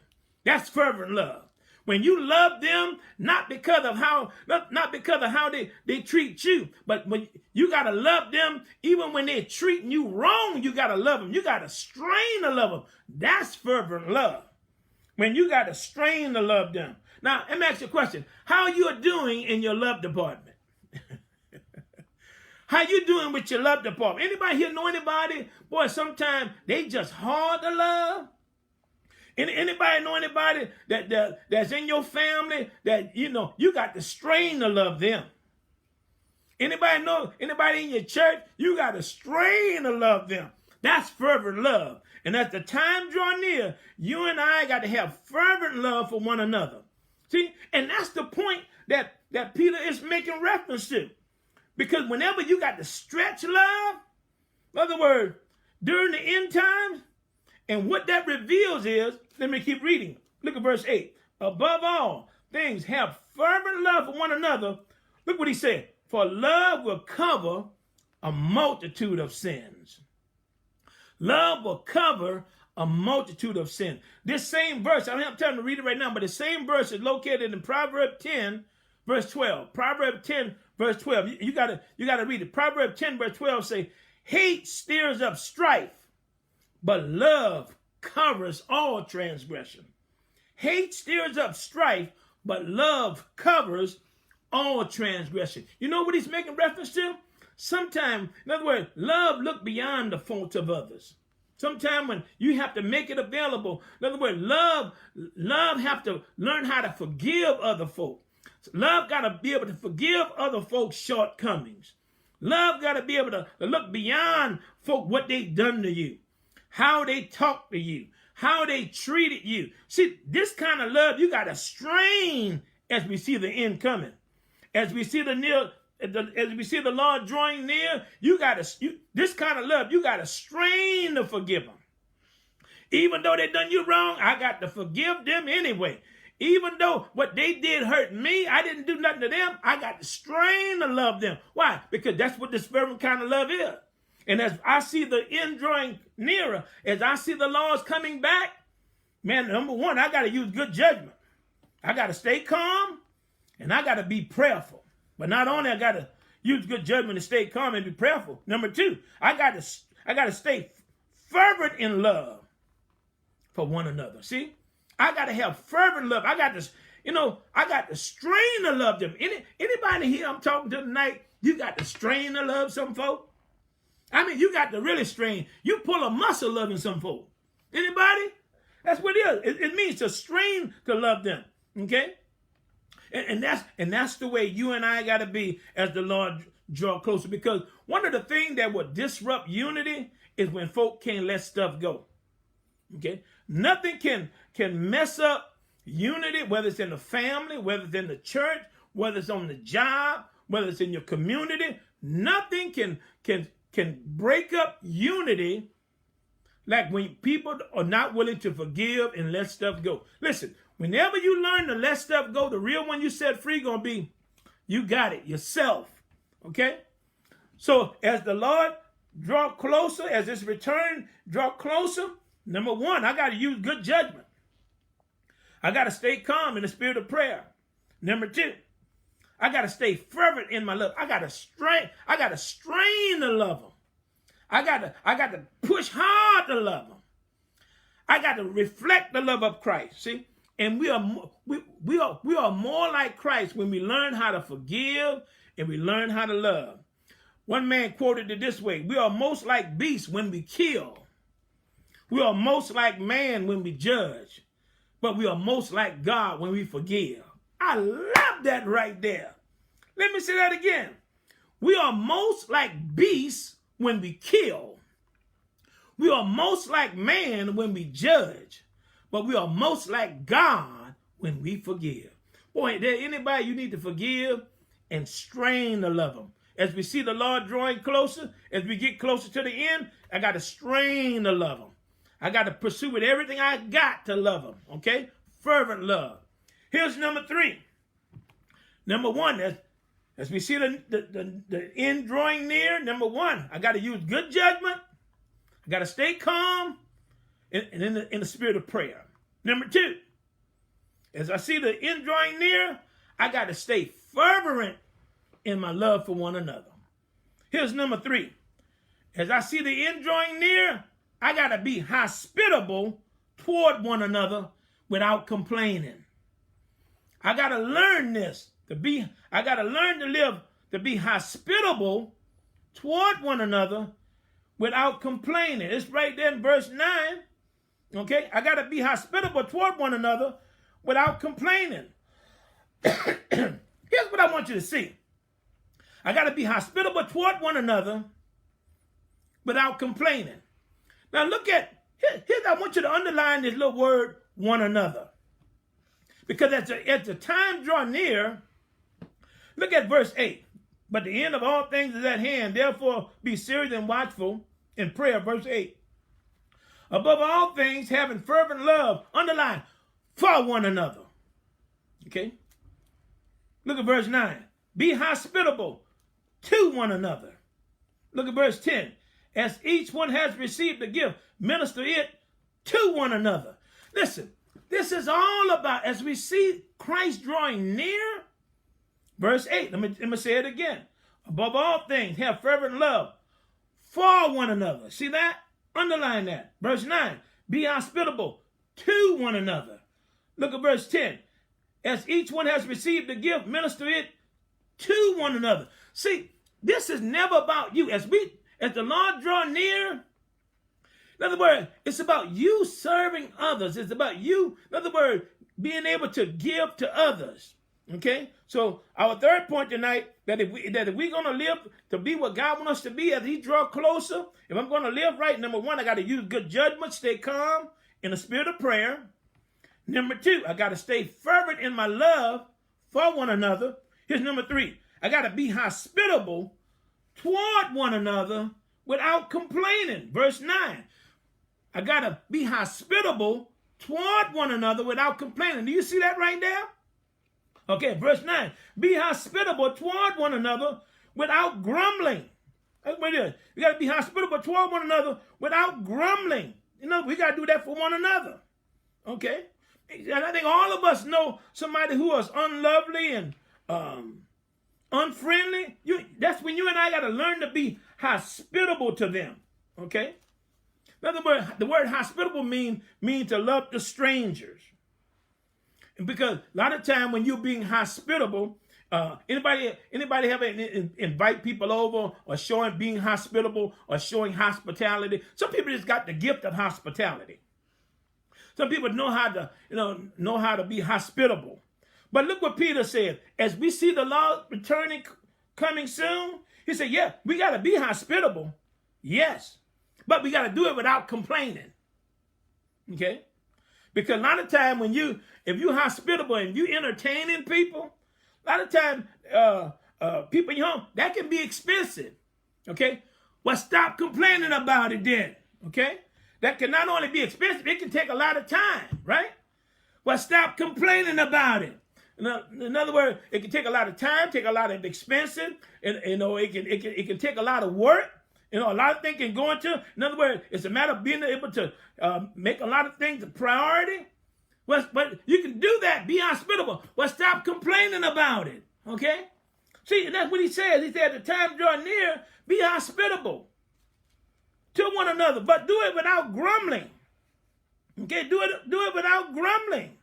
S1: That's fervent love. When you love them, not because of how they treat you, but when you got to love them, even when they're treating you wrong, you got to love them. You got to strain to love them. That's fervent love. When you got to strain to love them. Now, let me ask you a question. How you are doing in your love department? How you doing with your love department? Anybody here know anybody? Boy, sometimes they just hard to love. Anybody know anybody that's in your family that, you got to strain to love them? Anybody know anybody in your church? You got to strain to love them. That's fervent love. And as the time draw near, you and I got to have fervent love for one another. See, and that's the point that Peter is making reference to. Because whenever you got to stretch love, in other words, during the end times, and what that reveals is, let me keep reading. Look at verse 8. Above all things, have fervent love for one another. Look what he said. For love will cover a multitude of sins. Love will cover a multitude of sins. This same verse, I don't have time to read it right now, but the same verse is located in Proverbs 10, verse 12. Proverbs 10, verse 12. You gotta read it. Proverbs 10, verse 12 say, hate stirs up strife, but love covers all transgression. Hate stirs up strife, but love covers all transgression. You know what he's making reference to? Sometimes, in other words, love look beyond the faults of others. Sometimes when you have to make it available, in other words, love have to learn how to forgive other folk. Love got to be able to forgive other folks' shortcomings. Love got to be able to look beyond folk, what they done to you, how they talked to you, how they treated you. See, this kind of love, you got to strain as we see the end coming. As we see the Lord drawing near, this kind of love, you got to strain to forgive them. Even though they done you wrong, I got to forgive them anyway. Even though what they did hurt me, I didn't do nothing to them, I got to strain to love them. Why? Because that's what this fervent kind of love is. And as I see the end drawing nearer, as I see the laws coming back, man, number one, I got to use good judgment. I got to stay calm, and I got to be prayerful. But not only I got to use good judgment and stay calm and be prayerful. Number two, I got to stay fervent in love for one another. See, I got to have fervent love. I got to strain to love them. Anybody here I'm talking to tonight, you got to strain to love some folk. I mean, you got to really strain. You pull a muscle loving some folk. Anybody? That's what it is. It means to strain to love them. Okay? And that's the way you and I got to be as the Lord draw closer. Because one of the things that will disrupt unity is when folk can't let stuff go. Okay? Nothing can mess up unity, whether it's in the family, whether it's in the church, whether it's on the job, whether it's in your community. Nothing can break up unity like when people are not willing to forgive and let stuff go. Listen, whenever you learn to let stuff go, the real one you set free going to be, you got it, yourself. Okay? So as the Lord draw closer, as his return draw closer, number one, I got to use good judgment. I got to stay calm in the spirit of prayer. Number two, I got to stay fervent in my love. I got to strain to love them. I got to push hard to love them. I got to reflect the love of Christ. See? And we are more like Christ when we learn how to forgive and we learn how to love. One man quoted it this way: we are most like beasts when we kill. We are most like man when we judge. But we are most like God when we forgive. I love that right there. Let me say that again. We are most like beasts when we kill. We are most like man when we judge. But we are most like God when we forgive. Boy, there anybody you need to forgive and strain to love them. As we see the Lord drawing closer, as we get closer to the end, I got to strain to love them. I got to pursue with everything I got to love them. Okay? Fervent love. Here's number three. Number one, as we see the end drawing near, number one, I got to use good judgment. I got to stay calm and in the spirit of prayer. Number two, As I see the end drawing near, I got to stay fervent in my love for one another. Here's number 3. As I see the end drawing near, I got to be hospitable toward one another without complaining. I got to learn this. I got to learn to live, to be hospitable toward one another without complaining. It's right there in verse 9. Okay? I got to be hospitable toward one another without complaining. Here's what I want you to see. I got to be hospitable toward one another without complaining. Now look at, here's I want you to underline this little word, one another. Because as the time draw near, look at verse 8. But the end of all things is at hand. Therefore, be serious and watchful in prayer. Verse 8. Above all things, having fervent love, underline, for one another. Okay? Look at verse 9. Be hospitable to one another. Look at verse 10. As each one has received a gift, minister it to one another. Listen, this is all about, as we see Christ drawing near, verse 8, let me say it again. Above all things, have fervent love for one another. See that? Underline that. Verse 9, be hospitable to one another. Look at verse 10. As each one has received a gift, minister it to one another. See, this is never about you. As the Lord draw near, in other words, it's about you serving others. It's about you, in other words, being able to give to others. Okay? So our third point tonight, that if we're going to live to be what God wants us to be as he draw closer, if I'm going to live right, number 1, I got to use good judgment, stay calm in the spirit of prayer. Number 2, I got to stay fervent in my love for one another. Here's number 3. I got to be hospitable toward one another without complaining. Verse 9. I got to be hospitable toward one another without complaining. Do you see that right there? Okay, verse 9. Be hospitable toward one another without grumbling. That's what it is. We got to be hospitable toward one another without grumbling. You know, we got to do that for one another. Okay? And I think all of us know somebody who is unlovely and unfriendly. That's when you and I got to learn to be hospitable to them. Okay? In other words, the word hospitable means to love the strangers. And because a lot of time when you're being hospitable, anybody ever invite people over or being hospitable or showing hospitality? Some people just got the gift of hospitality. Some people know how to be hospitable. But look what Peter said. As we see the Lord returning, coming soon, he said, yeah, we got to be hospitable. Yes. But we got to do it without complaining. Okay? Because a lot of time if you're hospitable and you entertaining people, a lot of time people in your home, that can be expensive. Okay? Well, stop complaining about it then. Okay? That can not only be expensive, it can take a lot of time, right? Well, stop complaining about it. In other words, it can take a lot of time, take a lot of expensive, and it can take a lot of work. A lot of things can go into. In other words, it's a matter of being able to make a lot of things a priority. But you can do that. Be hospitable. But stop complaining about it. Okay? See, and that's what he says. He said, the time draw near, be hospitable to one another, but do it without grumbling. Okay? Do it without grumbling.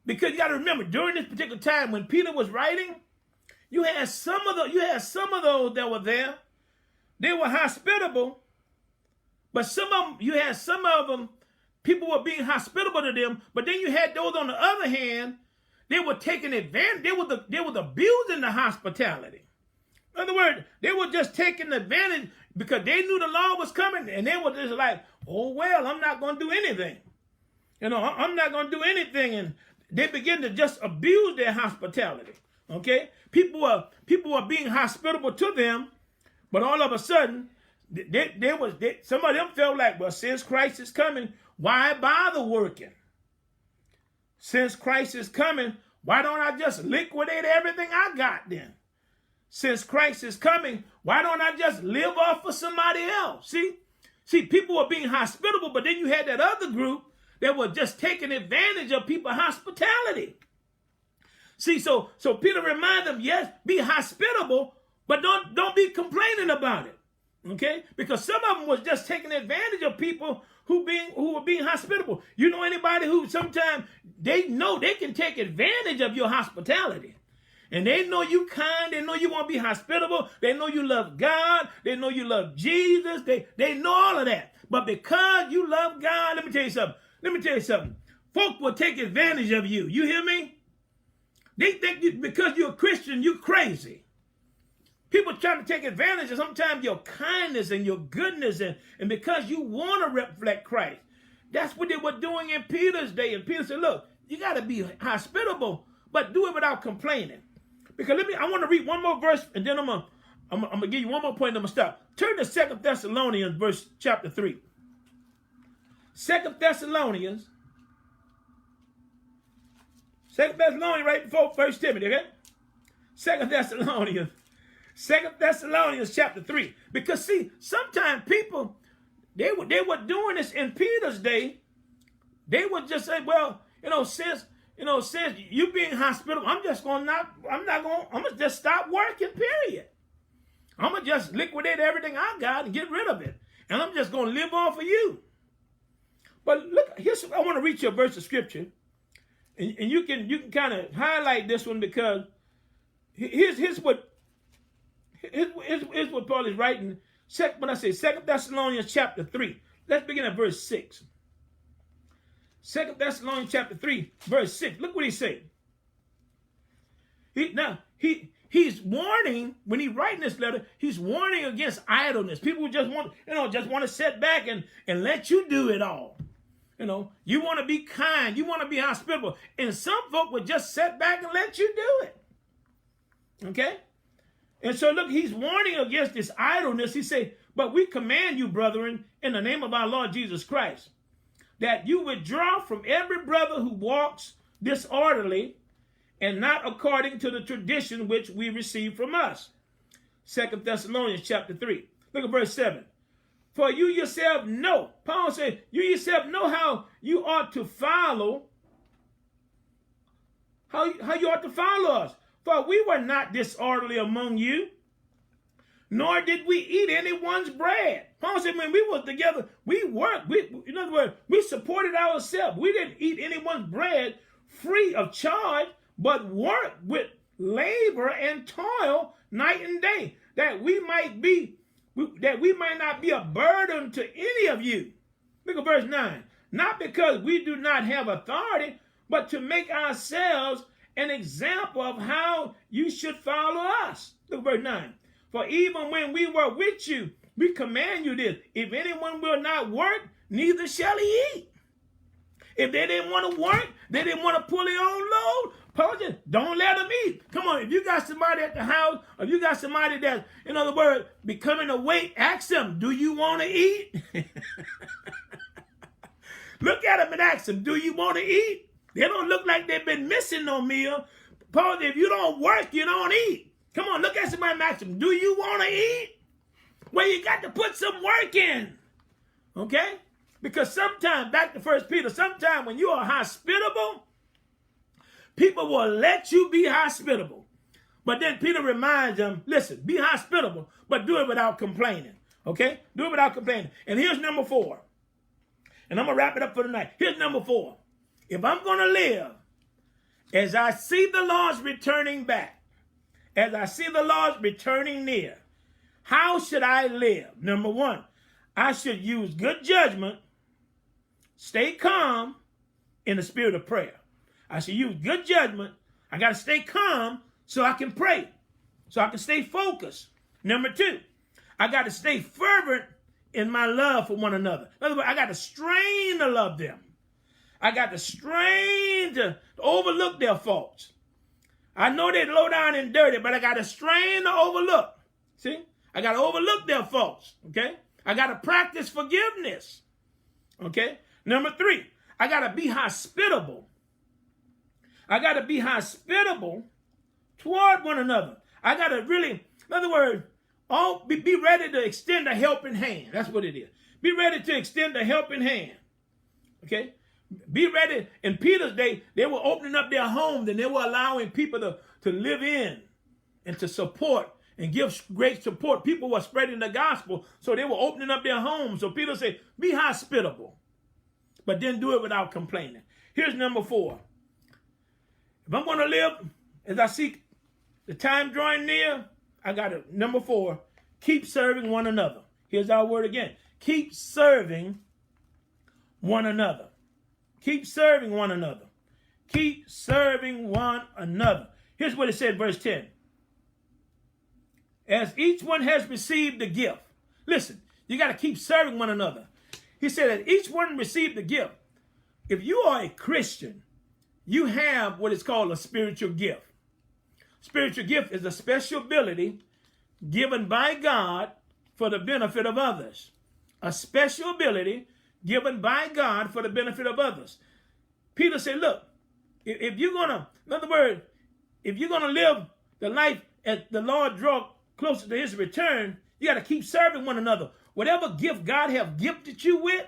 S1: Because you got to remember, during this particular time when Peter was writing, you had some of those that were there. They were hospitable, but you had some of them, people were being hospitable to them, but then you had those on the other hand, they were taking advantage, they were abusing the hospitality. In other words, they were just taking advantage because they knew the Lord was coming, and they were just like, oh, well, I'm not going to do anything. I'm not going to do anything, and they begin to just abuse their hospitality, okay? People were being hospitable to them, but all of a sudden, some of them felt like, well, since Christ is coming, why bother working? Since Christ is coming, why don't I just liquidate everything I got then? Since Christ is coming, why don't I just live off for somebody else? See, people were being hospitable, but then you had that other group that were just taking advantage of people's hospitality. See, so Peter reminded them, yes, be hospitable, but don't be complaining about it. Okay? Because some of them was just taking advantage of people who were being hospitable. You know anybody who sometimes they know they can take advantage of your hospitality. And they know you kind, they know you want to be hospitable, they know you love God, they know you love Jesus, they know all of that. But because you love God, let me tell you something. Folk will take advantage of you. You hear me? They think because you're a Christian, you're crazy. People trying to take advantage of sometimes your kindness and your goodness, and because you want to reflect Christ. That's what they were doing in Peter's day. And Peter said, look, you got to be hospitable, but do it without complaining. Because I want to read one more verse, and then I'm gonna give you one more point, and I'm gonna stop. Turn to 2 Thessalonians, chapter 3. 2 Thessalonians, right before 1 Timothy, okay? 2 Thessalonians chapter 3. Because see, sometimes people, they were doing this in Peter's day. They would just say, well, since you being hospitable, I'm gonna just stop working, period. I'm gonna just liquidate everything I got and get rid of it. And I'm just gonna live off of you. But look, I want to read you a verse of scripture. And you can kind of highlight this one, because here's what Paul is writing. When I say 2 Thessalonians chapter 3, let's begin at verse 6. 2 Thessalonians chapter 3, verse 6. Look what he said. He's warning, when he's writing this letter, he's warning against idleness. People who just want to sit back and let you do it all. You want to be kind, you want to be hospitable. And some folk would just sit back and let you do it. Okay? And so look, he's warning against this idleness. He said, but we command you, brethren, in the name of our Lord Jesus Christ, that you withdraw from every brother who walks disorderly and not according to the tradition which we receive from us. 2 Thessalonians chapter 3. Look at verse 7. For you yourself know, Paul said, you yourself know how you ought to follow, how you ought to follow us. For we were not disorderly among you, nor did we eat anyone's bread. Paul said, when we were together, we worked. In other words, we supported ourselves. We didn't eat anyone's bread free of charge, but worked with labor and toil night and day, that we might not be a burden to any of you. Look at verse 9. Not because we do not have authority, but to make ourselves an example of how you should follow us. Look at verse 9. For even when we were with you, we command you this: if anyone will not work, neither shall he eat. If they didn't want to work, they didn't want to pull their own load, Paul said, don't let them eat. Come on, if you got somebody at the house, or if you got somebody that's, in other words, becoming a weight, ask them, do you want to eat? Look at them and ask them, do you want to eat? They don't look like they've been missing no meal. Paul said, if you don't work, you don't eat. Come on, look at somebody and ask them, do you want to eat? Well, you got to put some work in. Okay? Because sometimes, back to 1 Peter, sometimes when you are hospitable, people will let you be hospitable. But then Peter reminds them, listen, be hospitable, but do it without complaining. Okay? Do it without complaining. And here's number 4. And I'm going to wrap it up for tonight. Here's number 4. If I'm going to live as I see the Lord's returning back, as I see the Lord's returning near, how should I live? Number 1, I should use good judgment, stay calm in the spirit of prayer. I should use good judgment. I got to stay calm so I can pray, so I can stay focused. Number 2, I got to stay fervent in my love for one another. In other words, I got to strain to love them. I got to strain to overlook their faults. I know they're low down and dirty, but I got to strain to overlook. See? I got to overlook their faults. Okay? I got to practice forgiveness. Okay? Number 3, I got to be hospitable. I got to be hospitable toward one another. I got to really, in other words, be ready to extend a helping hand. That's what it is. Be ready to extend a helping hand. Okay? Be ready. In Peter's day, they were opening up their homes and they were allowing people to live in and to support and give great support. People were spreading the gospel, so they were opening up their homes. So Peter said, be hospitable, but then do it without complaining. Here's number 4. If I'm going to live as I see the time drawing near, I got it. Number 4, keep serving one another. Here's our word again. Keep serving one another. Keep serving one another. Keep serving one another. Here's what it said, verse 10. As each one has received the gift. Listen, you got to keep serving one another. He said, as each one received the gift. If you are a Christian, you have what is called a spiritual gift. Spiritual gift is a special ability given by God for the benefit of others. A special ability given by God for the benefit of others. Peter said, look, if you're going to, in other words, if you're going to live the life as the Lord draw closer to his return, you got to keep serving one another. Whatever gift God have gifted you with,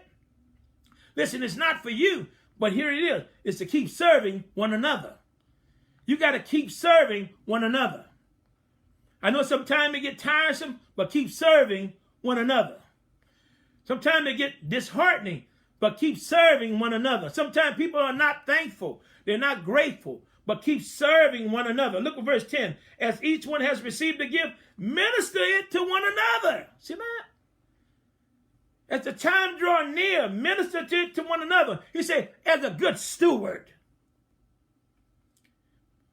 S1: listen, it's not for you, but here it is. It's to keep serving one another. You got to keep serving one another. I know sometimes it get tiresome, but keep serving one another. Sometimes it get disheartening, but keep serving one another. Sometimes people are not thankful. They're not grateful, but keep serving one another. Look at verse 10. As each one has received a gift, minister it to one another. See that? As the time draw near, minister it to one another. He said, as a good steward.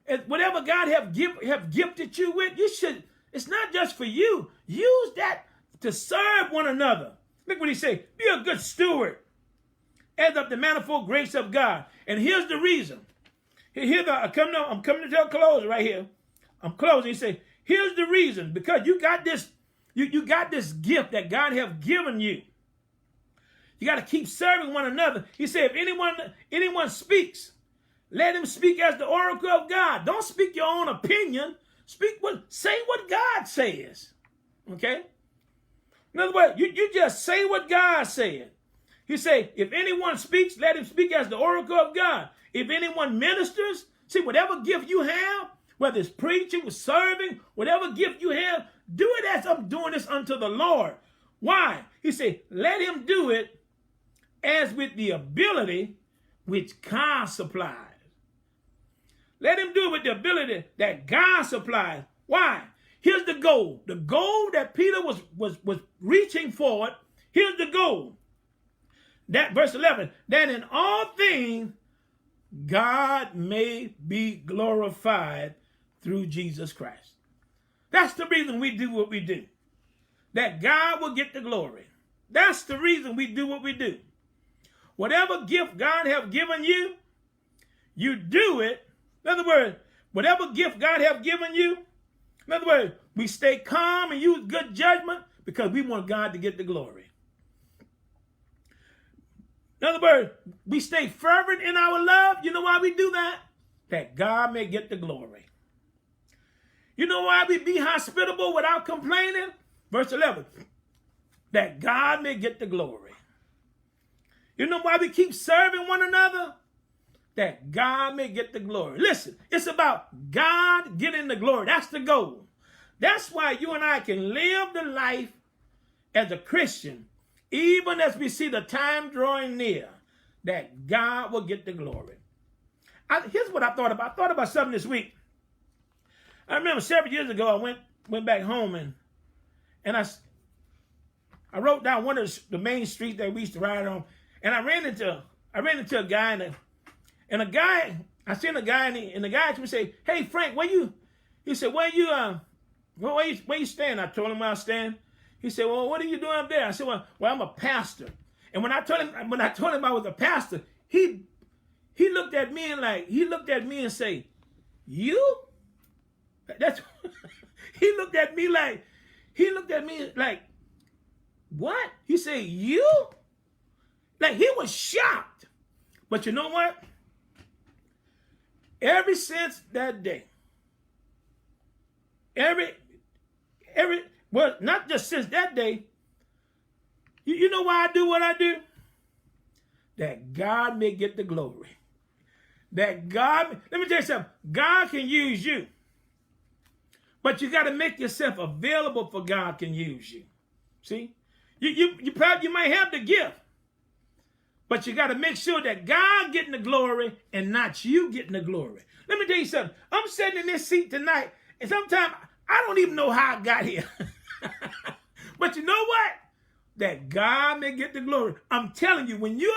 S1: As whatever God have gifted you with, you should, it's not just for you. Use that to serve one another. Look what he said. Be a good steward as of the manifold grace of God. And here's the reason. I'm coming to a close right here. I'm closing. He said, here's the reason. Because you got this, you got this gift that God have given you. You got to keep serving one another. He said, if anyone speaks, let him speak as the oracle of God. Don't speak your own opinion. Say what God says. Okay? In other words, you just say what God said. He said, if anyone speaks, let him speak as the oracle of God. If anyone ministers, see, whatever gift you have, whether it's preaching or serving, whatever gift you have, do it as I'm doing this unto the Lord. Why? He said, let him do it as with the ability which God supplies. Let him do it with the ability that God supplies. Why? Here's the goal. The goal that Peter was reaching for. Here's the goal. That verse 11. That in all things God may be glorified through Jesus Christ. That's the reason we do what we do. That God will get the glory. That's the reason we do what we do. Whatever gift God have given you, you do it. In other words, whatever gift God have given you, in other words, we stay calm and use good judgment because we want God to get the glory. In other words, we stay fervent in our love. You know why we do that? That God may get the glory. You know why we be hospitable without complaining? Verse 11. That God may get the glory. You know why we keep serving one another? That God may get the glory. Listen, it's about God getting the glory. That's the goal. That's why you and I can live the life as a Christian, even as we see the time drawing near, that God will get the glory. Here's what I thought about. I thought about something this week. I remember several years ago, I went back home and I wrote down one of the main streets that we used to ride on, and I ran into a guy and a guy, I seen a guy and the guy asked me, say, "Hey Frank, he said, where you stand?" I told him where I stand. He said, "Well, what are you doing up there?" I said, well, I'm a pastor. And when I told him I was a pastor, he looked at me and say, "You?" That's he looked at me like, "What?" He said, "You?" Like he was shocked. But you know what? Ever since that day, well, not just since that day, you know why I do what I do? that God may get the glory. That God, let me tell you something, God can use you. But you got to make yourself available for God can use you. See? You might have the gift. But you got to make sure that God getting the glory and not you getting the glory. Let me tell you something. I'm sitting in this seat tonight, and sometimes I don't even know how I got here. But you know what? That God may get the glory. I'm telling you, when you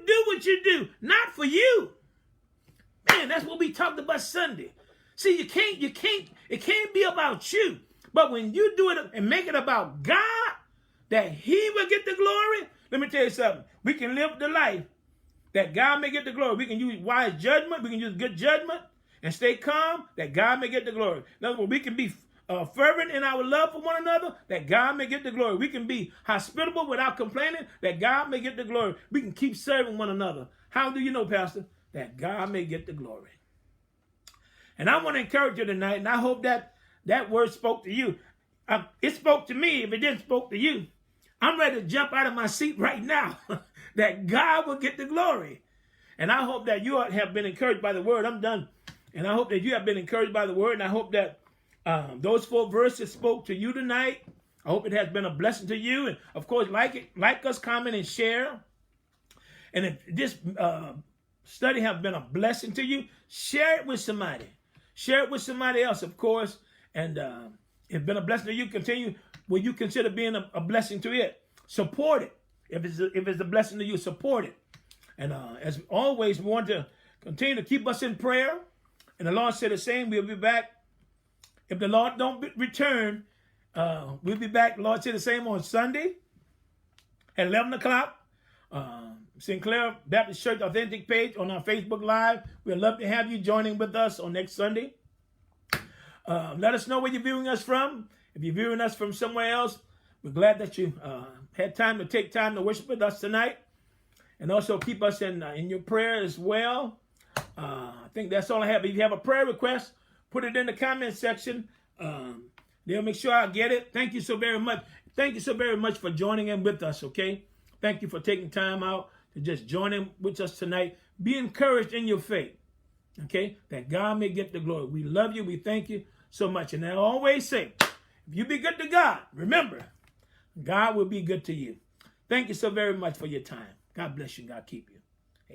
S1: do what you do, not for you. Man, that's what we talked about Sunday. See, it can't be about you. But when you do it and make it about God, that he will get the glory. Let me tell you something. We can live the life that God may get the glory. We can use wise judgment. We can use good judgment and stay calm that God may get the glory. In other words, we can be fervent in our love for one another that God may get the glory. We can be hospitable without complaining that God may get the glory. We can keep serving one another. How do you know, Pastor? That God may get the glory. And I want to encourage you tonight, and I hope that that word spoke to you. It spoke to me. If it didn't spoke to you, I'm ready to jump out of my seat right now that God will get the glory. And I hope that you have been encouraged by the word. I'm done. And I hope that you have been encouraged by the word. And I hope that those 4 verses spoke to you tonight. I hope it has been a blessing to you. And of course, like us, comment, and share. And if this study has been a blessing to you, share it with somebody. Share it with somebody else, of course. And it's been a blessing to you. Continue. Will you consider being a blessing to it? Support it. If it's a blessing to you, support it. And as always, we want to continue to keep us in prayer. And the Lord said the same. We'll be back. If the Lord don't return, we'll be back. The Lord said the same on Sunday at 11 o'clock. Sinclair Baptist Church Authentic page on our Facebook Live. We'd love to have you joining with us on next Sunday. Let us know where you're viewing us from. If you're viewing us from somewhere else, we're glad that you had time to take time to worship with us tonight. And also keep us in your prayer as well. I think that's all I have. If you have a prayer request, put it in the comment section. They'll make sure I get it. Thank you so very much. Thank you so very much for joining in with us, okay? Thank you for taking time out to just join in with us tonight. Be encouraged in your faith, okay? That God may get the glory. We love you. We thank you so much. And I always say, if you be good to God, remember, God will be good to you. Thank you so very much for your time. God bless you. God keep you.